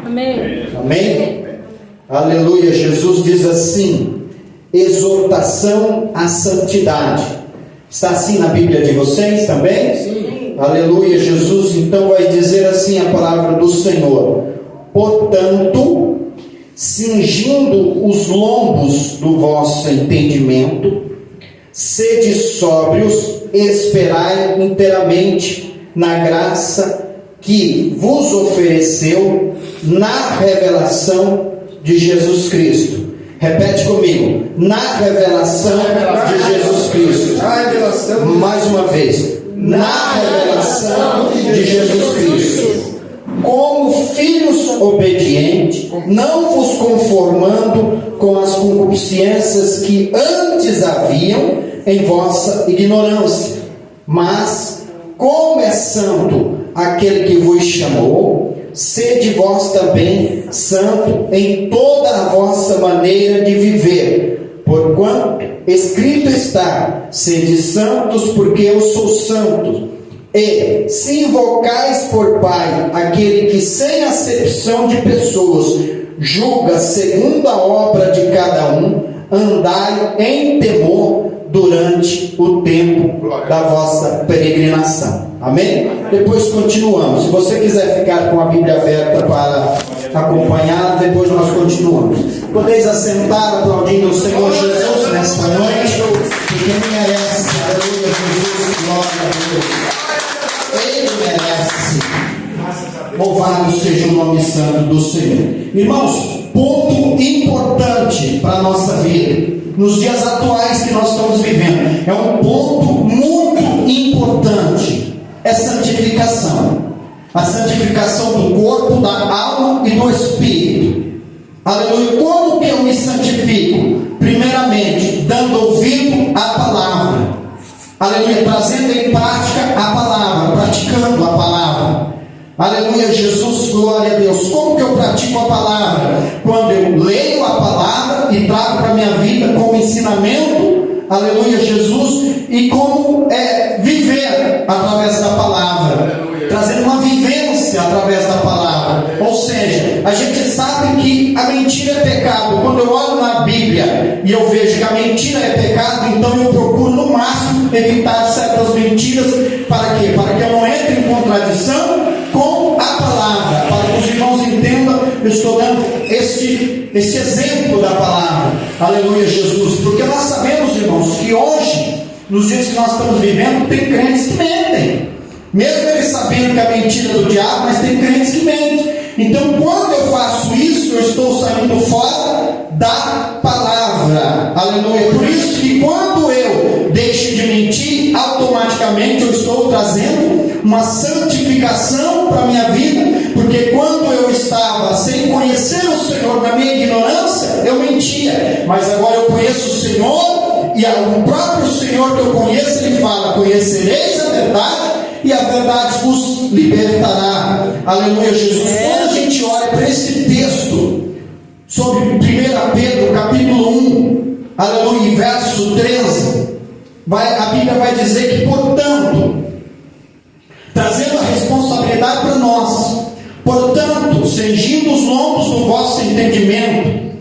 Amém. Amém? Aleluia. Jesus diz assim: exortação à santidade. Está assim na Bíblia de vocês também? Sim. Aleluia. Jesus então vai dizer assim a palavra do Senhor: portanto, cingindo os lombos do vosso entendimento, sede sóbrios, esperai inteiramente na graça que vos ofereceu na revelação de Jesus Cristo. Repete comigo: na revelação de Jesus Cristo. Mais uma vez: na revelação de Jesus Cristo. Como filhos obedientes, não vos conformando com as concupiscências que antes haviam em vossa ignorância, mas como é santo aquele que vos chamou, sede vós também santo em toda a vossa maneira de viver, porquanto escrito está: sede santos, porque eu sou santo. E se invocais por Pai aquele que sem acepção de pessoas julga segundo a obra de cada um, andai em temor durante o tempo da vossa peregrinação. Amém? Depois continuamos. Se você quiser ficar com a Bíblia aberta para acompanhar, depois nós continuamos. Podeis assentar aplaudindo o Senhor Jesus nesta noite, porque Ele merece. Aleluia, Jesus, glória a Deus. Ele merece. Louvado seja o nome santo do Senhor. Irmãos, ponto importante para a nossa vida nos dias atuais que nós estamos vivendo, é um ponto muito importante: é santificação. A santificação do corpo, da alma e do espírito. Aleluia. Como que eu me santifico? Primeiramente, dando ouvido à palavra. Aleluia, trazendo em prática a palavra, praticando a palavra. Aleluia, Jesus, glória a Deus. Como que eu pratico a palavra? Quando eu leio a palavra e trago para a minha vida como ensinamento, aleluia, Jesus, e como viver através da palavra, trazendo uma vivência através da palavra. Ou seja, a gente sabe que a mentira é pecado. Quando eu olho na Bíblia e eu vejo que a mentira é pecado, então eu procuro no máximo evitar certas mentiras. Para quê? Para que eu não entre em contradição com a palavra. Para que os irmãos entendam, eu estou dando este exemplo da palavra. Aleluia, Jesus. Porque nós sabemos, irmãos, que hoje, nos dias que nós estamos vivendo, tem crentes que mentem. Mesmo eles sabendo que é mentira do diabo, mas tem crentes que mentem. Então, quando eu faço isso, eu estou saindo fora da palavra. Aleluia. Por isso que quando eu deixo de mentir, automaticamente eu estou trazendo uma santificação para a minha vida. Porque quando eu estava sem conhecer o Senhor, na minha ignorância, eu mentia. Mas agora eu conheço o Senhor, e o próprio Senhor que eu conheço, Ele fala: conhecereis a verdade, e a verdade vos libertará. Aleluia, Jesus. Quando a gente olha para esse texto sobre 1 Pedro capítulo 1, aleluia, verso 13, a Bíblia vai dizer que, portanto, trazendo a responsabilidade para nós, portanto, cingindo os lombos do vosso entendimento,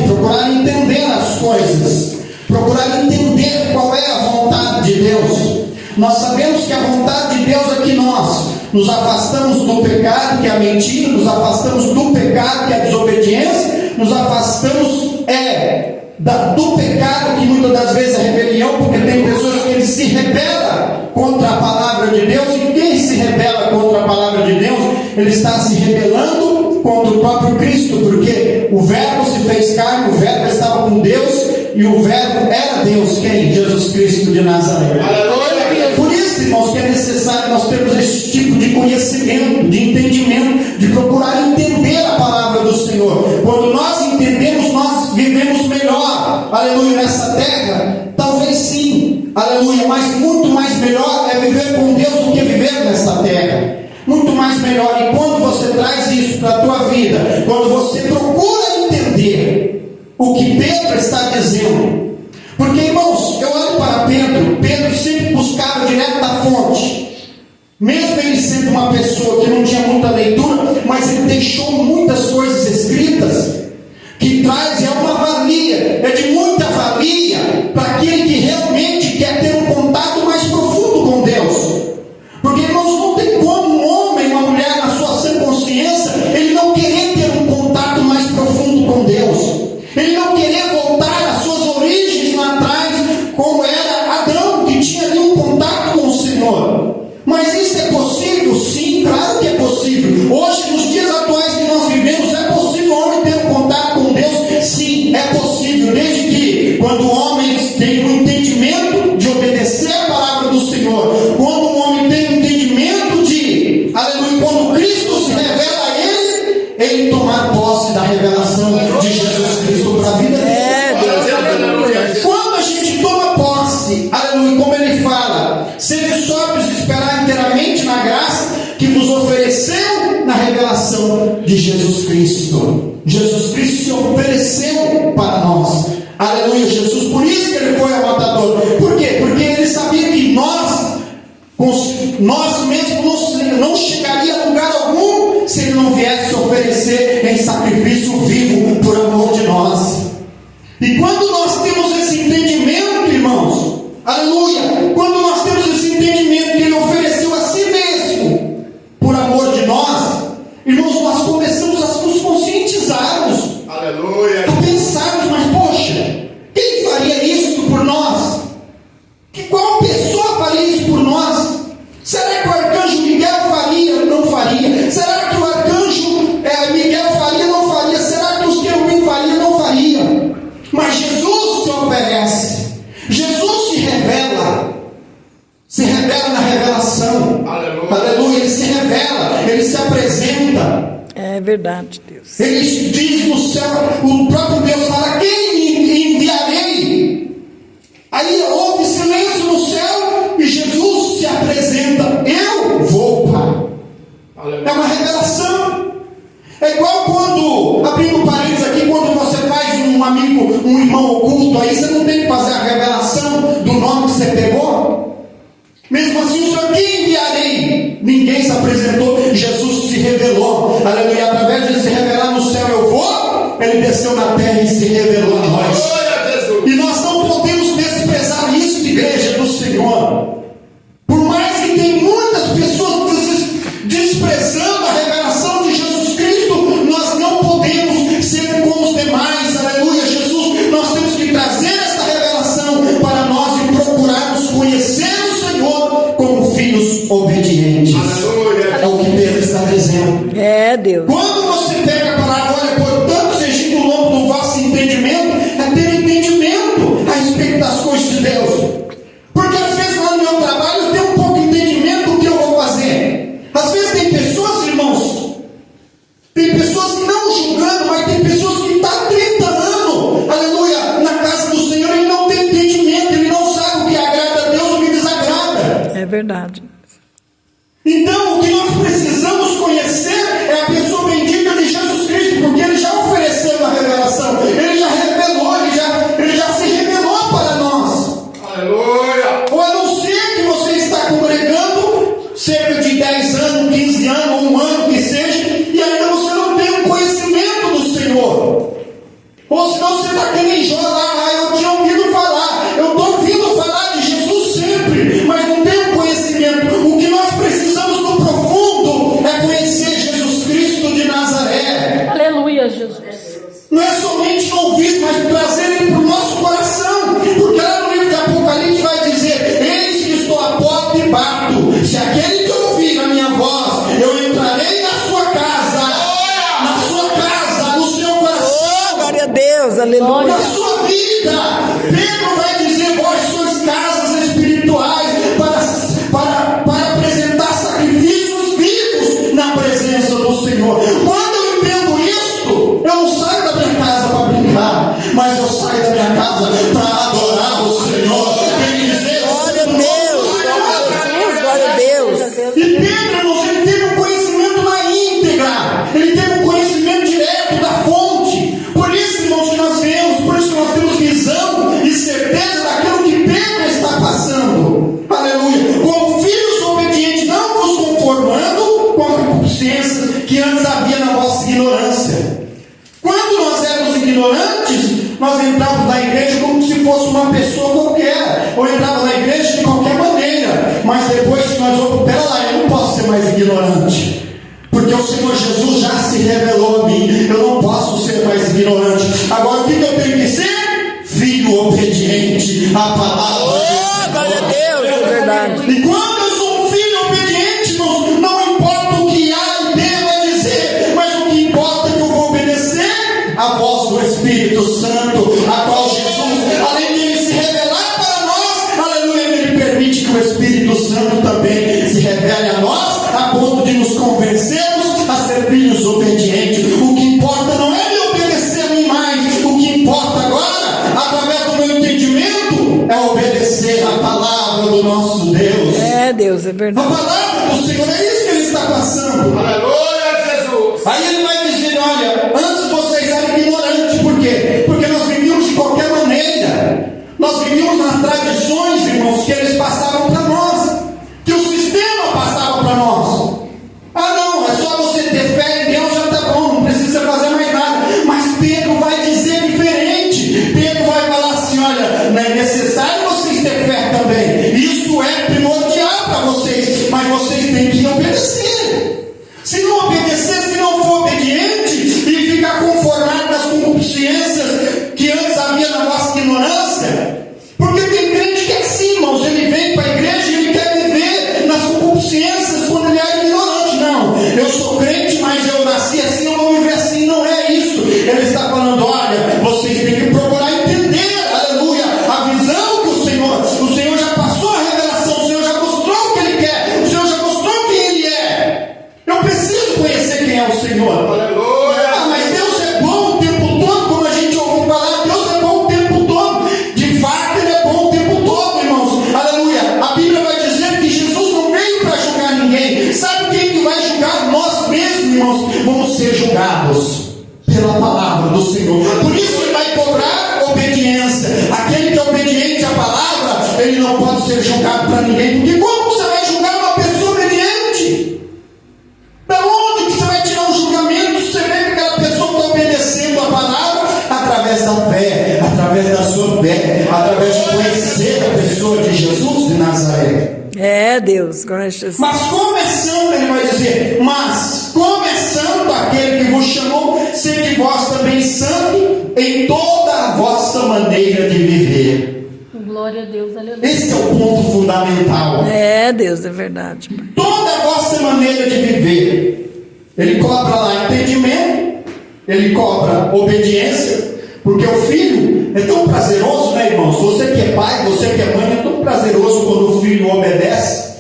procurar entender as coisas, procurar entender qual é a vontade de Deus. Nós sabemos que a vontade de Deus é que nós nos afastamos do pecado, que é a mentira, nos afastamos do pecado, que é a desobediência, nos afastamos do pecado, que muitas das vezes é rebelião, porque tem pessoas que eles se rebelam contra a palavra de Deus, e quem se rebela contra a palavra de Deus, ele está se rebelando contra o próprio Cristo, porque o Verbo se fez carne, o Verbo estava com Deus, e o Verbo era Deus. Quem? Jesus Cristo de Nazaré. Por isso, irmãos, que é necessário nós termos esse tipo de conhecimento, de entendimento, de procurar entender a palavra do Senhor. Quando nós entendemos, nós vivemos melhor, aleluia, nessa terra. Talvez sim, aleluia, mas muito mais melhor é viver com Deus do que viver nessa terra. Muito mais melhor. E quando você traz isso para a tua vida, quando você procura entender o que Pedro está dizendo, porque, irmãos, eu olho para Pedro sempre buscava direto da fonte, mesmo ele sendo uma pessoa que não tinha muita leitura, mas ele deixou muitas coisas escritas, que traz, é uma valia, é de muita valia, para aquele que realmente quer ter um contato mais profundo com Deus. Porque, irmãos, não tem como um homem, uma mulher, na sua sã consciência, ele não querer ter um contato mais profundo com Deus, ele não querer voltar às suas origens lá atrás, como era Adão, que tinha ali um contato com o Senhor. Mas isso é possível? Sim, claro que é possível. Hoje, nos dias atuais que nós vivemos, é possível o homem ter um contato com Deus? Sim, é possível, desde que, quando o homem tem um entendimento de obedecer a palavra do Senhor, quando o homem tem um entendimento de, aleluia, quando Cristo se revela a ele tomar posse da revelação de Jesus Cristo para a vida dele. Quando a gente toma posse, aleluia, como ele fala, sede sóbrios e esperar inteiramente na graça que vos ofereceu na revelação de Jesus Cristo. Jesus Cristo se ofereceu para nós. Aleluia, Jesus, por isso que ele foi ao matador. Por quê? Porque ele sabia que nós mesmos não chegaria a lugar algum se ele não viesse oferecer em sacrifício vivo por amor de nós. E quando nós temos esse entendimento, irmãos, aleluia, quando nós temos esse entendimento que ele ofereceu a si mesmo por amor de nós, irmãos, nós começamos a nos conscientizarmos, aleluia, a pensarmos, mas poxa, quem faria isso por nós? Qual pessoa faria isso por nós? Será que o arcanjo Miguel faria? Não faria. Será que o arcanjo Miguel faria? Não faria. Será que os querubins faria? Não faria. Mas Jesus se oferece. Jesus se revela na revelação. Aleluia. Aleluia. Ele se revela, ele se apresenta. É verdade, Deus. Ele diz no céu, o próprio Deus fala: quem enviarei? Aí houve silêncio no céu e Jesus se apresenta: eu vou, Pai. Aleluia. É uma revelação. É igual quando, abrindo parênteses aqui, quando você faz um amigo, um irmão oculto, aí você não tem que fazer a revelação do nome que você pegou. Mesmo assim, o Senhor: quem enviarei? Ninguém se apresentou, Jesus se revelou. Aleluia. Através de se revelar no céu, eu vou, ele desceu na terra e se revelou a nós. E nós não podemos desprezar isso, igreja do Senhor. Por mais que tem muitas pessoas desprezando a revelação de Jesus Cristo, nós não podemos ser como os demais. Aleluia, Jesus, nós temos que trazer esta revelação para nós e procurarmos conhecer o Senhor como filhos obedientes. Aleluia. É o que Pedro está dizendo. É, Deus. Quando você pega a palavra, olha, portanto, seja o longo do vosso entendimento, é ter entendimento a respeito das coisas de Deus. Porque às vezes lá no meu trabalho eu tenho um pouco de entendimento do que eu vou fazer. Às vezes tem pessoas, irmãos, tem pessoas não julgando, mas tem pessoas que estão há 30 anos, aleluia, na casa do Senhor, e não tem entendimento, ele não sabe o que agrada a Deus ou o que desagrada. É verdade. Então, o que nós precisamos conhecer é a pessoa bendita de Jesus Cristo, porque ele já ofereceu a revelação, ele já revelou, ele já se revelou para nós. Aleluia! Ou a não ser que você está congregando cerca de 10 anos, 15 anos, um ano que seja, e ainda você não tem o conhecimento do Senhor. Ou senão você está querendo jogar, eu tinha ouvido falar, eu estou ouvindo falar de Jesus sempre, mas não tenho conhecimento. O que nós precisamos no profundo é conhecer Jesus Cristo de Nazaré. Aleluia, Jesus. Não é somente no ouvido, mas trazer ele para o nosso coração. Porque lá no livro de Apocalipse vai dizer: eis que estou à porta e bato. Se aquele que ouvir a minha voz, eu entrarei na sua casa, no seu coração. Oh, glória a Deus, aleluia. Na sua vida. Pedro vai dizer: vós sois casas espirituais para apresentar sacrifícios vivos na presença do Senhor. Quando eu entendo isso, eu não saio da minha casa para brincar, mas eu saio da minha casa para adorar o Senhor. Glória a Deus, glória a Deus. E Pedro, irmãos, ele teve um conhecimento na íntegra, ele teve um conhecimento direto da fonte. Por isso, irmãos, que nós vemos, por isso que nós temos visão e certeza daquilo que Deus, é A verdade. palavra do Senhor é isso que ele está passando. Aleluia, Jesus. Aí ele vai dizer, olha, antes vocês eram ignorantes, por quê? Porque nós vivíamos de qualquer maneira. Nós vivíamos nas tradições, irmãos, que eles passavam para nós, que o sistema passava para nós. Ah não, é só você ter fé em Deus, já está bom, não precisa fazer mais nada. Mas Pedro vai dizer diferente. Pedro vai falar assim, olha, não é necessário vocês ter fé também. Isso é primordial para vocês, mas vocês têm que obedecer. Se não obedecer, se não for obediente e ficar conformado nas concupiscências que antes havia na nossa ignorância, porque tem crente que é assim, irmãos, ele vem para a igreja e ele quer viver nas concupiscências quando ele é ignorante. Não, eu sou crente, mas eu nasci assim, eu vou viver assim. Não é isso. Ele está falando, olha, vocês têm que procurar entender, aleluia, a visão que o Senhor já passou a revelação, o Senhor já mostrou o que Ele quer, o Senhor já mostrou quem Ele é. Eu preciso conhecer quem é o Senhor. Aleluia. Ah, mas Deus é bom o tempo todo, como a gente ouve falar, Deus é bom o tempo todo. De fato, Ele é bom o tempo todo, irmãos. Aleluia. A Bíblia vai dizer que Jesus não veio para julgar ninguém. Sabe quem que vai julgar? Nós mesmos, irmãos, vamos ser julgados pela palavra do Senhor. Por isso Ele vai cobrar obediência. Aquele que é obediente à palavra, ele não pode ser julgado para ninguém. Porque como você vai julgar uma pessoa obediente? Da onde que você vai tirar um julgamento? Você vê que aquela pessoa está obedecendo a palavra através da fé, através da sua fé, através de conhecer a pessoa de Jesus de Nazaré. É, Deus, glória a Jesus. Mas começando, ele vai dizer, mas começando aquele que vos chamou, sede vós também santo em toda a vossa maneira de viver. Glória a Deus, aleluia. Esse é o ponto fundamental. É, Deus, é verdade, Pai. Toda a vossa maneira de viver. Ele cobra lá entendimento, ele cobra obediência, porque o filho é tão prazeroso, né, irmãos? Você que é pai, você que é mãe, é tão prazeroso quando o filho obedece.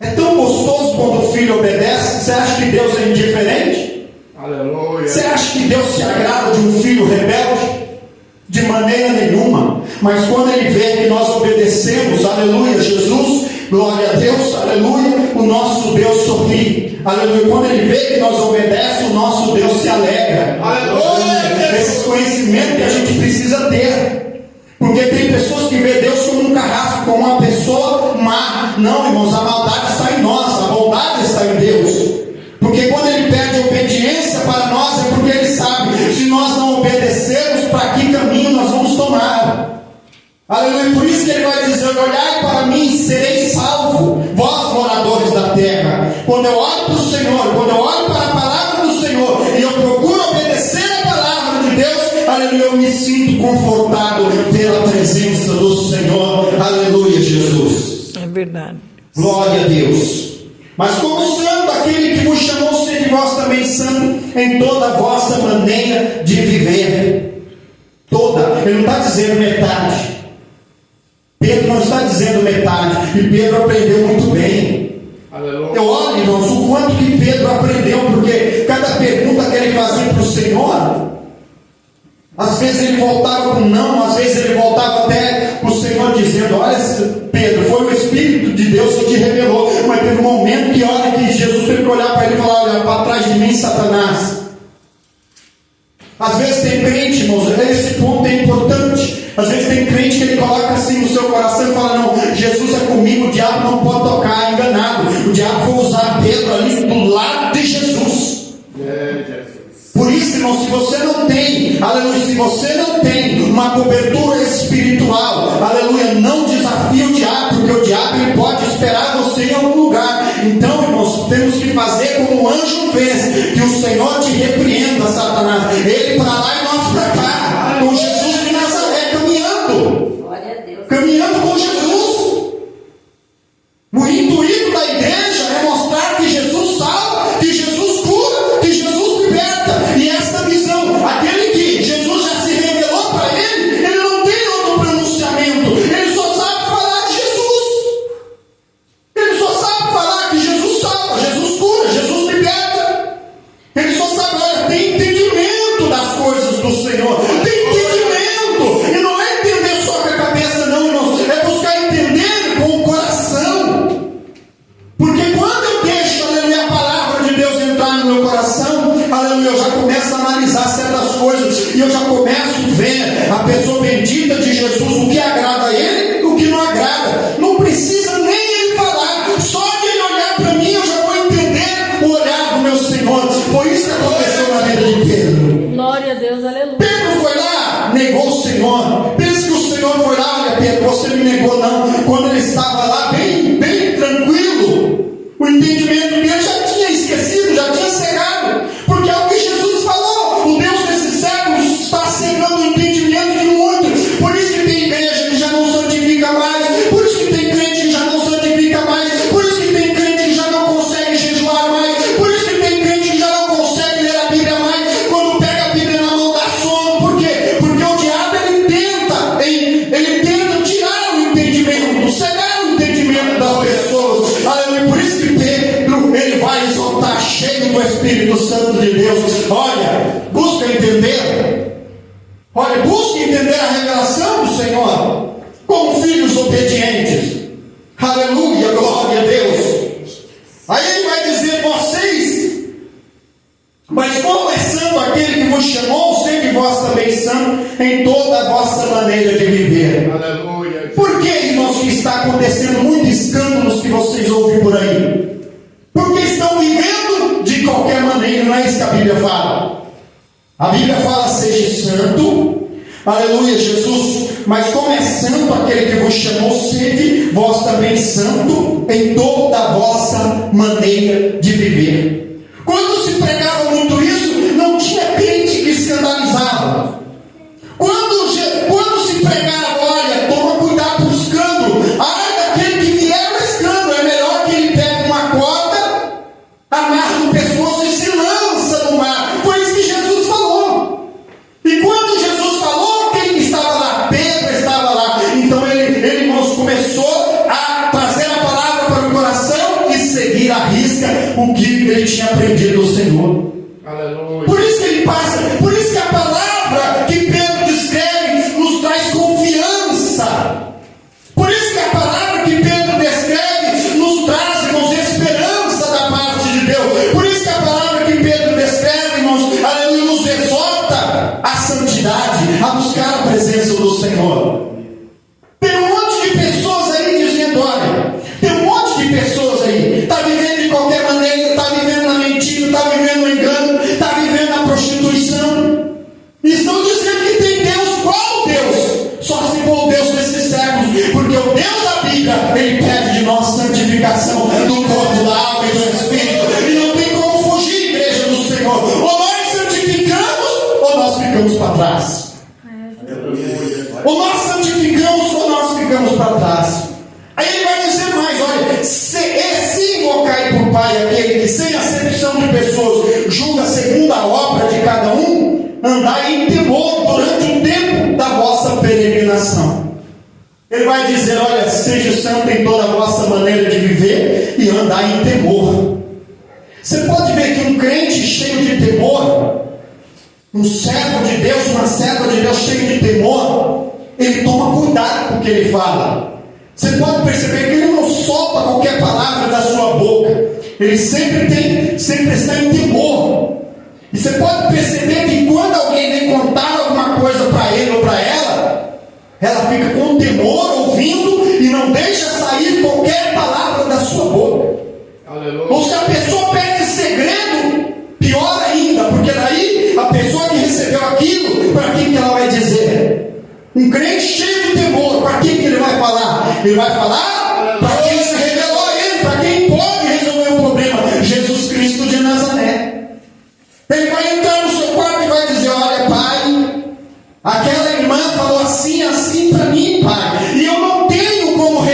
É tão gostoso quando o filho obedece. Você acha que Deus é indiferente? Aleluia. Você acha que Deus se agrada de um filho rebelde? De maneira nenhuma. Mas quando Ele vê que nós obedecemos, aleluia, Jesus, glória a Deus, aleluia, o nosso Deus sorri. Aleluia. Quando Ele vê que nós obedecemos, o nosso Deus se alegra. Aleluia. Esse conhecimento que a gente precisa ter. Porque tem pessoas que vê Deus como um carrasco, como uma pessoa má. Não, irmãos, a maldade está em nós, a bondade está em Deus. Porque quando Ele pede obediência para nós, é porque Ele sabe, se nós não obedecermos, para que caminho nós vamos tomar. Aleluia. Por isso que Ele vai dizer, olhai para mim, serei salvo, vós moradores da terra. Quando eu olho para o Senhor, quando eu olho para a palavra do Senhor, e eu procuro obedecer a palavra de Deus, aleluia, eu me sinto confortado pela presença do Senhor. Aleluia, Jesus. É verdade. Glória a Deus. Mas como santo, aquele que vos chamou, sede vós também santo em toda a vossa maneira de viver. Toda. Ele não está dizendo metade. Pedro não está dizendo metade. E Pedro aprendeu muito bem. Aleluia. Eu olho, irmãos, o quanto que Pedro aprendeu, porque cada pergunta que ele fazia para o Senhor, às vezes ele voltava com não, às vezes ele voltava até para o Senhor dizendo, olha Pedro, foi o Espírito de Deus que te revelou, mas teve um momento que olha que Jesus teve que olhar para ele e falar, olha para trás de mim, Satanás. Às vezes tem crente, irmãos, esse ponto é importante. Às vezes tem crente que ele coloca assim no seu coração e fala, não, Jesus é comigo, o diabo não pode tocar, é enganado. O diabo foi usar Pedro ali do lado de Jesus. É, Jesus. Por isso, irmão, se você não tem, aleluia, se você não tem uma cobertura espiritual, aleluia, não desafie o diabo, porque o diabo ele pode esperar você em algum lugar. Então, irmãos, temos que fazer como o anjo fez, que o Senhor te repreenda, Satanás. Ele para lá e nós para cá, com Jesus de Nazaré, caminhando. Glória a Deus. Caminhando com Jesus. O intuito da igreja é mostrar que Jesus salva, que Jesus cura, que Jesus liberta. E esta visão, aquele que Jesus já se revelou para ele, ele não tem outro pronunciamento, ele só sabe falar de Jesus. Ele só sabe falar que Jesus salva, Jesus cura, Jesus liberta. Ele só sabe, olha, tem entendimento das coisas. aleluia, eu já começo a analisar certas coisas, e eu já começo a ver a pessoa bendita de Jesus, o que agrada a ele e o que não agrada. Não precisa nem ele falar, só de ele olhar para mim, eu já vou entender o olhar do meu Senhor. Foi isso que aconteceu na vida de Pedro. Glória a Deus, aleluia. Pedro foi lá, negou o Senhor. Pensa que o Senhor foi lá, olha Pedro, você me negou não. Quando ele estava lá, bem tranquilo, o entendimento dele já tinha esquecido, já tinha cegado. Porque é o que Jesus falou, o Deus desses séculos está cegando o entendimento de muitos. Por isso que tem igreja que já não santifica mais, por isso que tem crente que já não santifica mais, por isso que tem crente que já não consegue jejuar mais, por isso que tem crente que já não consegue ler a Bíblia mais. Quando pega a Bíblia na mão dá sono. Por quê? Porque o diabo ele tenta tirar o entendimento, cegar o entendimento das pessoas. Aleluia. Por isso que Pedro ele vai exaltar, cheio do Espírito Santo de Deus. Olha, busca entender. Olha, busca entender a revelação do Senhor como filhos obedientes. Aleluia, glória a Deus. Aí ele vai dizer: vocês, mas como é santo aquele que vos chamou, sede vós também santo em toda a vossa maneira de viver. Aleluia. Por que, irmãos, que está acontecendo muitos escândalos que vocês ouvem por aí? Porque estão vivendo de qualquer maneira, não é isso que a Bíblia fala. A Bíblia fala: seja santo, aleluia, Jesus, mas como é santo aquele que vos chamou, sede vós também santo em toda a vossa maneira de viver. Quando se pregava muito isso, não tinha crente que escandalizava. Quando se pregava, olha, toma cuidado com o escândalo, ai daquele que vier o escândalo, é melhor que ele pegue uma corda, amarre no pescoço e se lança no mar. Foi isso que Jesus falou. E quando Jesus falou, quem estava lá? Pedro estava lá. Então ele irmãos, começou a trazer a palavra para o coração e seguir à risca o que ele tinha aprendido do Senhor. Aleluia. Por isso que ele passa, por isso que a palavra que Pedro descreve nos traz confiança. Por isso que a palavra que Pedro descreve nos traz, irmãos, esperança da parte de Deus. Por isso que a palavra que Pedro descreve, irmãos, aleluia, nos exorta à santidade, a buscar a presença do Senhor. Tem um monte de pessoas aí dizendo: olha, tem um monte de pessoas aí, está vivendo de qualquer maneira, está vivendo na mentira, está vivendo no engano, está vivendo na prostituição. Estão dizendo que tem Deus. Qual Deus? Só se for o Deus desses séculos, porque o Deus da Bíblia, ele pede de nós santificação do corpo, da alma e do espírito, e não tem como fugir, igreja do Senhor. Ou nós santificamos, ou nós ficamos para trás. Ou nós santificamos, ou nós ficamos para trás. Aí ele vai dizer mais: olha, se invocai por Pai aquele que sem acepção de pessoas julga segundo a obra de cada um, andai em temor durante o tempo da vossa peregrinação. Ele vai dizer: olha, seja santo em toda a vossa maneira de viver e andai em temor. Você pode ver que um crente cheio de temor, um servo de Deus, uma serva de Deus cheio de temor, ele toma cuidado com o que ele fala. Você pode perceber que ele não solta qualquer palavra da sua boca. Ele sempre está em temor. E você pode perceber que quando alguém vem contar alguma coisa para ele ou para ela fica com temor ouvindo e não deixa sair qualquer palavra da sua boca. Aleluia. Ou se a pessoa pede segredo, pior ainda, porque daí a pessoa que recebeu aquilo, para quem que ela vai dizer? Um crente cheio de temor, para quem que ele vai falar? Ele vai falar para quem se revelou a ele, para quem pode resolver o problema: Jesus Cristo de Nazaré. Ele vai entrar no seu quarto e vai dizer: olha, Pai, aquela